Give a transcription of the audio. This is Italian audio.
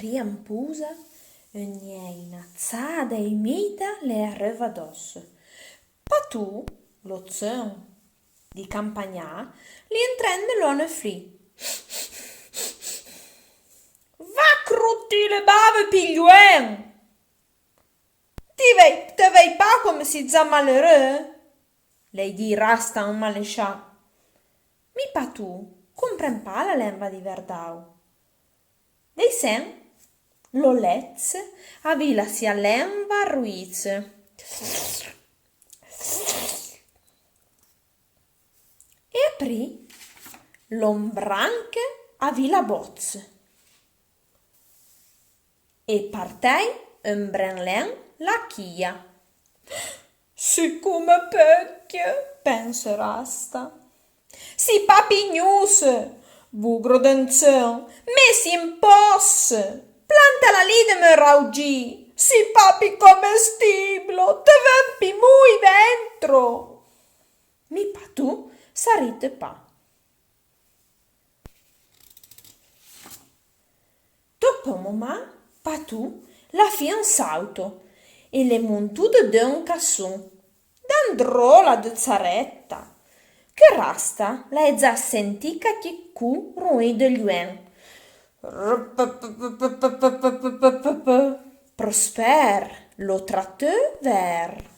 priampusa e una zada e mita le arriva addosso. Patù, lo zon di campagnà, li intrende l'one free. Va crutti le bave pigliuen! Te vei pas come si za malheureux? Lei di rasta un malescià. Mi patù, compren pas la lengua di Verdau. Dei sen, lo lez, avila sia lengua ruiz. E aprì l'ombranche avila boz. E partei un brenlen la chia. Siccome pecchie, pensa rasta. Si papignus, bugro denzon, messi in pos, planta la lide me raugi, si papi comestiblo, te vempi mui dentro. Mi patù sarite pa. Dopo mamma, patù la fianzauto e le montude d'un cassun, d'androla de zaretta, che rasta la è già sentica che cu ruì degli uen. Prosper lo tratteu ver.